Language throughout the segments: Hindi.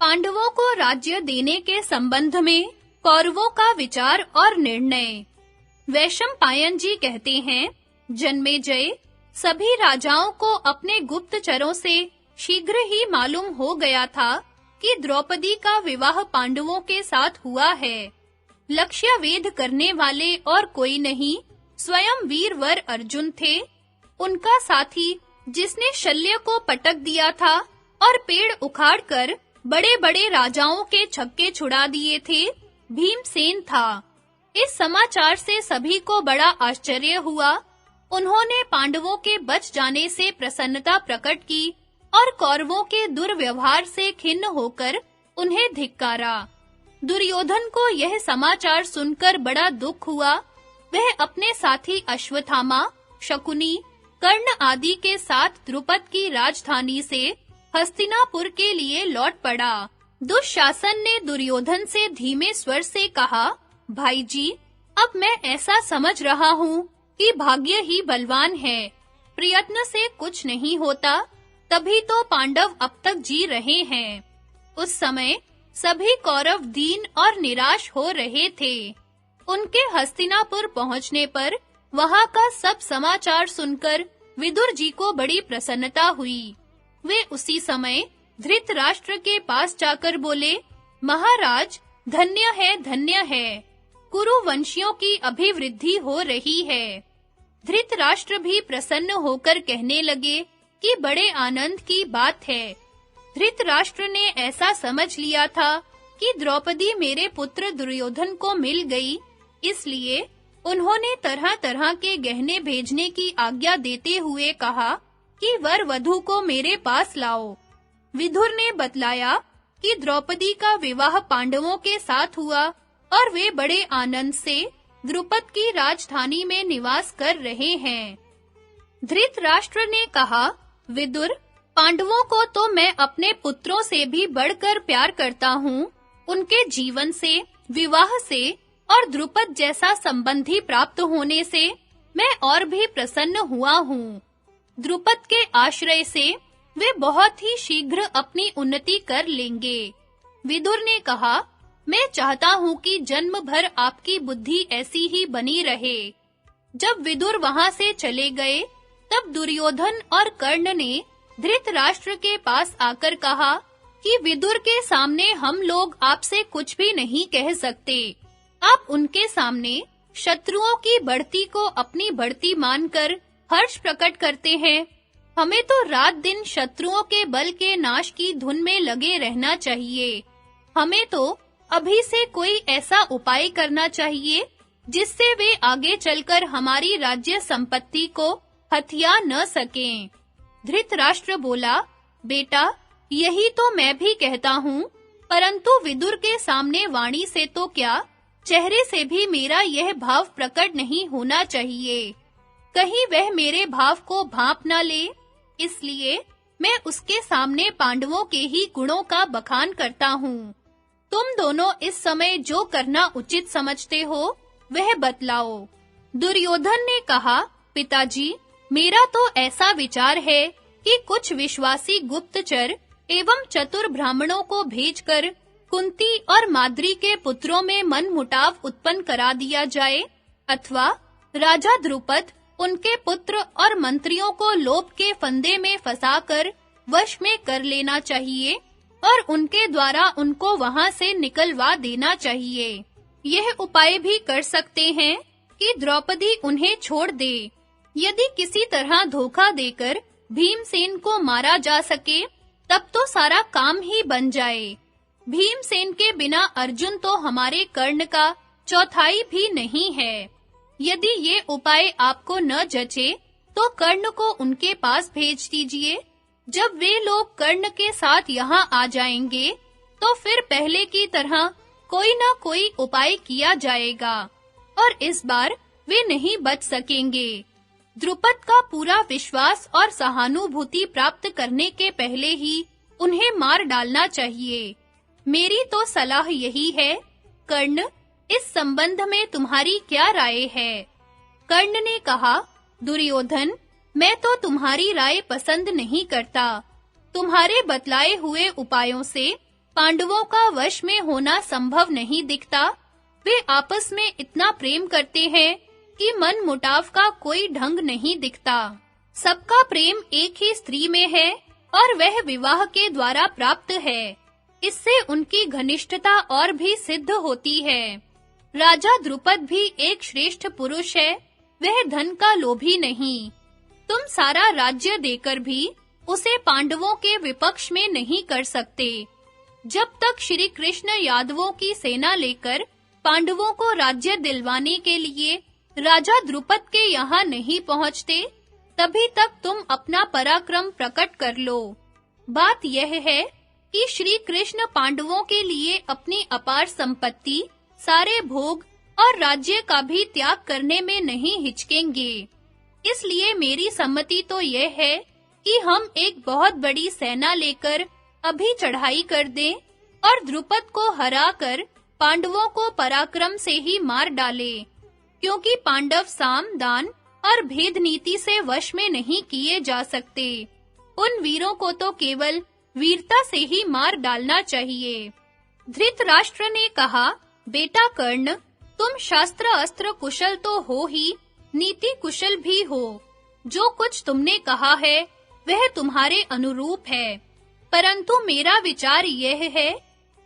पांडवों को राज्य देने के संबंध में कौरवों का विचार और निर्णय। वैशंपायन जी कहते हैं, जन्मेजय, सभी राजाओं को अपने गुप्तचरों से शीघ्र ही मालूम हो गया था कि द्रौपदी का विवाह पांडवों के साथ हुआ है। लक्ष्य वेध करने वाले और कोई नहीं, स्वयं वीर वर अर्जुन थे। उनका साथी जिसने शल्य को पटक दिया था और पेड़ उखाड़कर बड़े-बड़े राजाओं के छक्के छुड़ा दिए थे, भीमसेन था। इस समाचार से सभी को बड़ा आश्चर्य हुआ। उन्होंने पांडवों के बच जाने से प्रसन्नता प्रकट की और कौरवों के दुर्व्यवहार से खिन्न होकर उन्हें धिक्कारा। दुर्योधन को यह समाचार सुनकर बड़ा दुख हुआ। वह अपने साथी अश्वत्थामा, शकुनी, कर्ण आदि के साथ द्रुपद की राजधानी से हस्तिनापुर के लिए लौट पड़ा। दुःशासन ने दुर्योधन से धीमे स्वर से कहा, भाई जी, अब मैं ऐसा समझ रहा हूँ कि भाग्य ही बलवान है। प्रयत्न से कुछ नहीं होता, तभी तो पांडव अब तक जी रहे हैं। उस समय सभी कौरव दीन और निराश हो रहे थे। उनके हस्तिनापुर पहुंचने पर वहां का सब समाचार सुनकर विदुर जी को बड़ी प्रसन्नता हुई। वे उसी समय धृतराष्ट्र के पास जाकर बोले, महाराज, धन्य है, कुरुवंशियों की अभिवृद्धि हो रही है। धृतराष्ट्र भी प्रसन्न होकर कहने लगे कि बड़े आनंद की बात है। धृतराष्ट्र ने ऐसा समझ लिया था कि द्रौपदी मेरे पुत्र दुर्योधन को मिल गई, इसलिए उन्होंने तरह-तरह के गहने भेजने की आज्ञा देते हुए कहा कि वर वधू को मेरे पास लाओ। विदुर ने बतलाया कि द्रौपदी का विवाह पांडवों के साथ हुआ और वे बड़े आनंद से द्रुपद की राजधानी में निवास कर रहे हैं। धृतराष्ट्र ने कहा, विदुर, पांडवों को तो मैं अपने पुत्रों से भी बढ़कर प्यार करता हूँ। उनके जीवन से, विवाह से और द्रुपद जैसा संबंधी प्राप्त होने से मैं और भी प्रसन्न हुआ हूँ। द्रुपद के आश्रय से वे बहुत ही शीघ्र अपनी उन्नति कर लेंगे। विदुर ने कहा, मैं चाहता हूँ कि जन्म भर आपकी बुद्धि ऐसी ही बनी रहे। जब विदुर वहां से चले गए, तब दुर्योधन और कर्ण ने धृतराष्ट्र के पास आकर कहा कि विदुर के सामने हम लोग आपसे कुछ भी नहीं कह सकते। आप उनके सामने शत्रुओं की बढ़ती को अपनी बढ़ती मानकर हर्ष प्रकट करते हैं। हमें तो रात दिन शत्रुओं के बल के नाश की धुन में लगे रहना चाहिए। हमें तो अभी से कोई ऐसा उपाय करना चाहिए जिससे वे आगे चलकर हमारी राज्य संपत्ति को हथिया न सकें। धृतराष्ट्र बोला, बेटा, यही तो मैं भी कहता हूँ, परंतु विदुर के सामने वाणी से तो क्या, चेहरे से भी मेरा यह भाव प्रकट नहीं होना चाहिए। कहीं वह मेरे भाव को भांप न ले, इसलिए मैं उसके सामने पांडवों के ही गुणों का बखान करता हूँ। तुम दोनों इस समय जो करना उचित समझते हो, वह बतलाओ। दुर्योधन ने कहा, पिताजी, मेरा तो ऐसा विचार है कि कुछ विश्वासी गुप्तचर एवं चतुर ब्राह्मणों को भेजकर कुंती और माद्री के पुत्रों में मनमुटाव उत्पन्न करा दिया जाए, अथवा राजा द्रुपद उनके पुत्र और मंत्रियों को लोभ के फंदे में फंसाकर वश में कर लेना चाहिए और उनके द्वारा उनको वहां से निकलवा देना चाहिए। यह उपाय भी कर सकते हैं कि द्रौपदी उन्हें छोड़ दे। यदि किसी तरह धोखा देकर भीमसेन को मारा जा सके, तब तो सारा काम ही बन जाए। भीमसेन के बिना अर्जुन तो हमारे कर्ण का चौथाई भी नहीं है। यदि ये उपाय आपको न जचे, तो कर्ण को उनके पास भेज दीजिए। जब वे लोग कर्ण के साथ यहाँ आ जाएंगे, तो फिर पहले की तरह कोई न कोई उपाय किया जाएगा और इस बार वे नहीं बच सकेंगे। द्रुपद का पूरा विश्वास और सहानुभूति प्राप्त करने के पहले ही उन्हें मार डालना चाहिए। मेरी तो सलाह यही है। कर्ण, इस संबंध में तुम्हारी क्या राय है? कर्ण ने कहा, दुर्योधन, मैं तो तुम्हारी राय पसंद नहीं करता। तुम्हारे बतलाए हुए उपायों से पांडवों का वश में होना संभव नहीं दिखता। वे आपस में इतना प्रेम करते हैं कि मन मुटाव का कोई ढंग नहीं दिखता। सबका प्रेम एक ही स्त्री में है और वह विवाह के द्वारा प्राप्त है। इससे उनकी घनिष्ठता और भी सिद्ध होती है। राजा द्रुपद भी एक श्रेष्ठ पुरुष है, वह धन का लोभी नहीं। तुम सारा राज्य देकर भी उसे पांडवों के विपक्ष में नहीं कर सकते। जब तक श्री कृष्ण यादवों की सेना लेकर पांडवों को राज्य दिलवाने के लिए राजा द्रुपद के यहाँ नहीं पहुँचते, तभी तक तुम अपना पराक्रम प्रकट कर लो। बात यह है कि श्री कृष्ण पांडवों के लिए अपनी अपार संपत्ति, सारे भोग और राज्य का भी त्याग करने में नहीं हिचकेंगे। इसलिए मेरी सम्मति तो यह है कि हम एक बहुत बड़ी सेना लेकर अभी चढ़ाई कर दें और द्रुपद को हराकर पांडवों को पराक्रम से ही मार डालें, क्योंकि पांडव साम, दान और भेद नीति से वश में नहीं किए जा सकते। उन वीरों को तो केवल वीरता से ही मार डालना चाहिए। धृतराष्ट्र ने कहा, बेटा कर्ण, तुम शास्त्र अस्त्र कुशल तो हो ही, नीति कुशल भी हो। जो कुछ तुमने कहा है वह तुम्हारे अनुरूप है, परंतु मेरा विचार यह है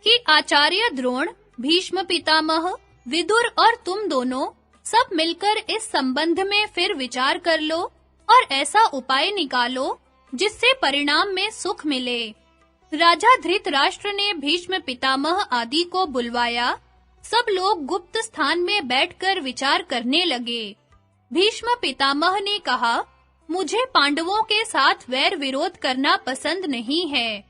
कि आचार्य द्रोण, भीष्म पितामह, विदुर और तुम दोनों सब मिलकर इस संबंध में फिर विचार कर लो और ऐसा उपाय निकालो जिससे परिणाम में सुख मिले। राजा धृतराष्ट्र ने भीष्म पितामह आदि को बुलवाया। सब लोग गुप्त स्थान में बैठकर विचार करने लगे। भीष्म पितामह ने कहा, मुझे पांडवों के साथ वैर विरोध करना पसंद नहीं है।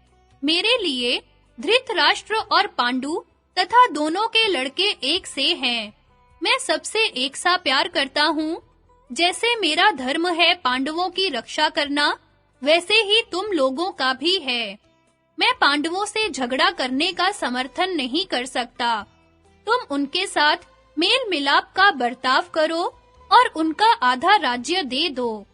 मेरे लिए धृतराष्ट्र और पांडु तथा दोनों के लड़के एक से हैं। मैं सबसे एक सा प्यार करता हूँ। जैसे मेरा धर्म है पांडवों की रक्षा करना, वैसे ही तुम लोगों का भी है। मैं पांडवों से झगड़ा करने का समर्थन नहीं कर सकता। तुम उनके साथ मेल मिलाप का बर्ताव करो और उनका आधा राज्य दे दो।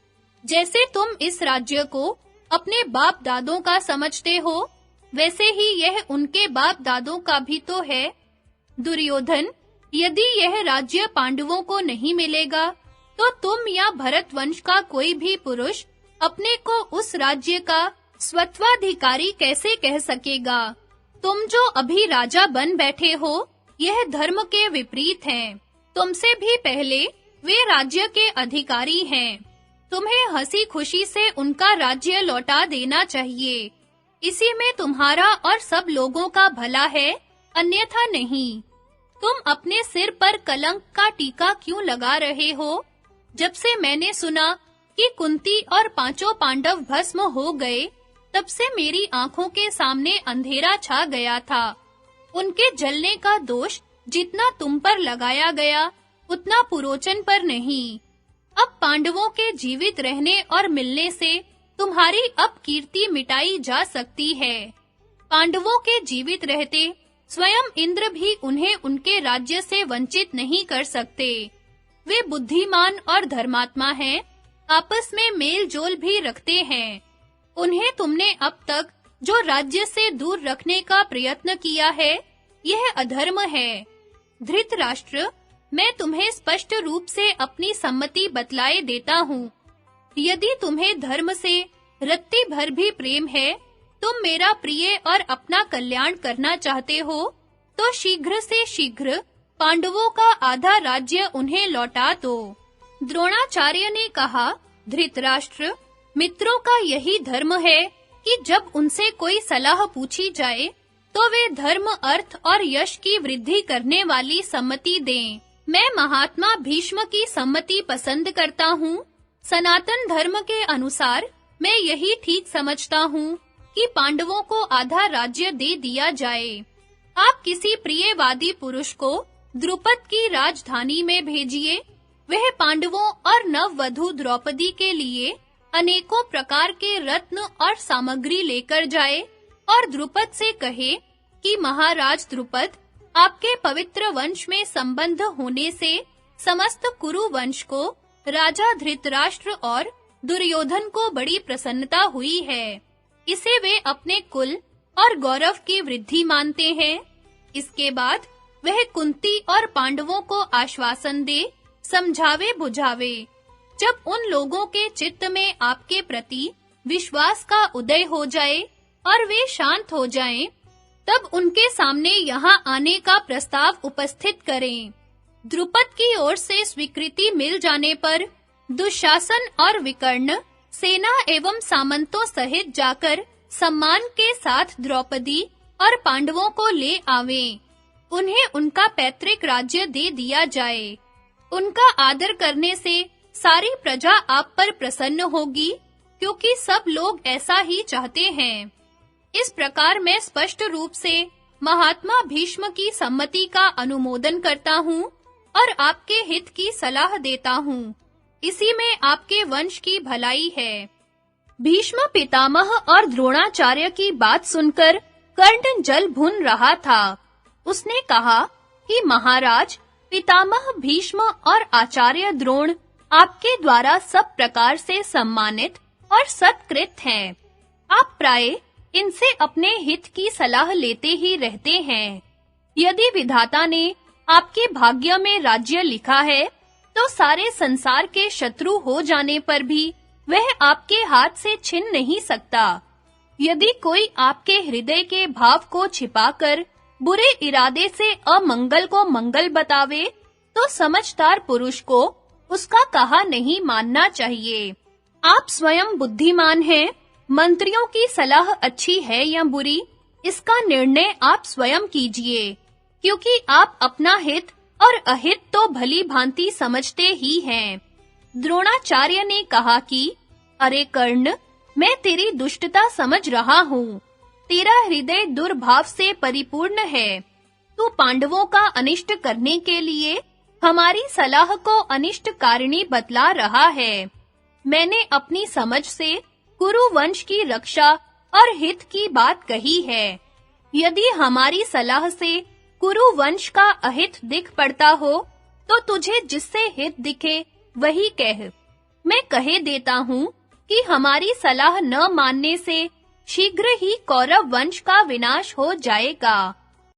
जैसे तुम इस राज्य को अपने बाप दादों का समझते हो, वैसे ही यह उनके बाप दादों का भी तो है। दुर्योधन, यदि यह राज्य पांडवों को नहीं मिलेगा, तो तुम या भरत वंश का कोई भी पुरुष अपने को उस राज्य का स्वत्वाधिकारी कैसे कह सकेगा? तुम जो अभी राजा बन बैठे हो, यह धर्म के विपरीत है। तुमसे भी पहले वे राज्य के अधिकारी हैं। तुम्हें हंसी खुशी से उनका राज्य लौटा देना चाहिए। इसी में तुम्हारा और सब लोगों का भला है, अन्यथा नहीं। तुम अपने सिर पर कलंक का टीका क्यों लगा रहे हो? जब से मैंने सुना कि कुंती और पांचों पांडव भस्म हो गए, तब से मेरी आंखों के सामने अंधेरा छा गया था। उनके जलने का दोष जितना तुम पर लगाया गया, उतना पुरोचन पर नहीं। अब पांडवों के जीवित रहने और मिलने से तुम्हारी अपकीर्ति मिटाई जा सकती है। पांडवों के जीवित रहते स्वयं इंद्र भी उन्हें उनके राज्य से वंचित नहीं कर सकते। वे बुद्धिमान और धर्मात्मा हैं, आपस में मेल जोल भी रखते हैं। उन्हें तुमने अब तक जो राज्य से दूर रखने का प्रयत्न किया है, यह अधर्म है। धृतराष्ट्र, मैं तुम्हें स्पष्ट रूप से अपनी सम्मति बतलाए देता हूँ। यदि तुम्हें धर्म से रत्ती भर भी प्रेम है, तुम मेरा प्रिय और अपना कल्याण करना चाहते हो, तो शीघ्र से शीघ्र पांडवों का आधा राज्य उन्हें लौटा दो। द्रोणाचार्य ने कहा, धृतराष्ट्र, मित्रों का यही धर्म है कि जब उनसे कोई सलाह पूछी जाए, तो वे धर्म, अर्थ और यश की वृद्धि करने वाली सम्मति दें। मैं महात्मा भीष्म की सम्मति पसंद करता हूँ। सनातन धर्म के अनुसार मैं यही ठीक समझता हूँ कि पांडवों को आधा राज्य दे दिया जाए। आप किसी प्रियवादी पुरुष को द्रुपद की राजधानी में भेजिए। वह पांडवों और नववधु द्रौपदी के लिए अनेकों प्रकार के रत्न और सामग्री लेकर जाए और द्रुपद से कहे कि महाराज द्रुपद, आपके पवित्र वंश में संबंध होने से समस्त कुरु वंश को राजा धृतराष्ट्र और दुर्योधन को बड़ी प्रसन्नता हुई है। इसे वे अपने कुल और गौरव की वृद्धि मानते हैं। इसके बाद वह कुंती और पांडवों को आश्वासन दे, समझावे बुझावे। जब उन लोगों के चित्त में आपके प्रति विश्वास का उदय हो जाए और वे शांत हो जाएं, तब उनके सामने यहाँ आने का प्रस्ताव उपस्थित करें। द्रुपद की ओर से स्वीकृति मिल जाने पर दुशासन और विकर्ण सेना एवं सामंतों सहित जाकर सम्मान के साथ द्रौपदी और पांडवों को ले आवें। उन्हें उनका पैतृक राज्य दे दिया जाए। उनका आदर करने से सारी प्रजा आप पर प्रसन्न होगी, क्योंकि सब लोग ऐसा ही चाहते हैं। इस प्रकार मैं स्पष्ट रूप से महात्मा भीष्म की सम्मति का अनुमोदन करता हूँ और आपके हित की सलाह देता हूँ। इसी में आपके वंश की भलाई है। भीष्म पितामह और द्रोणाचार्य की बात सुनकर कर्ण जल भुन रहा था। उसने कहा कि महाराज, पितामह भीष्म और आचार्य द्रोण आपके द्वारा सब प्रकार से सम्मानित और सत्कृत हैं। आप प्राय इनसे अपने हित की सलाह लेते ही रहते हैं। यदि विधाता ने आपके भाग्य में राज्य लिखा है, तो सारे संसार के शत्रु हो जाने पर भी वह आपके हाथ से छिन नहीं सकता। यदि कोई आपके हृदय के भाव को छिपाकर बुरे इरादे से अमंगल को मंगल बतावे, तो समझदार पुरुष को उसका कहा नहीं मानना चाहिए। आप स्वयं बुद्धिमान हैं। मंत्रियों की सलाह अच्छी है या बुरी, इसका निर्णय आप स्वयं कीजिए, क्योंकि आप अपना हित और अहित तो भली भांति समझते ही हैं। द्रोणाचार्य ने कहा कि अरे कर्ण, मैं तेरी दुष्टता समझ रहा हूँ। तेरा हृदय दुर्भाव से परिपूर्ण है। तू पांडवों का अनिष्ट करने के लिए हमारी सलाह को अनिष्ट कारिणी बतला रहा है। मैंने अपनी समझ से कुरु वंश की रक्षा और हित की बात कही है। यदि हमारी सलाह से कुरु वंश का अहित दिख पड़ता हो, तो तुझे जिससे हित दिखे वही कह। मैं कहे देता हूँ कि हमारी सलाह न मानने से शीघ्र ही कौरव वंश का विनाश हो जाएगा।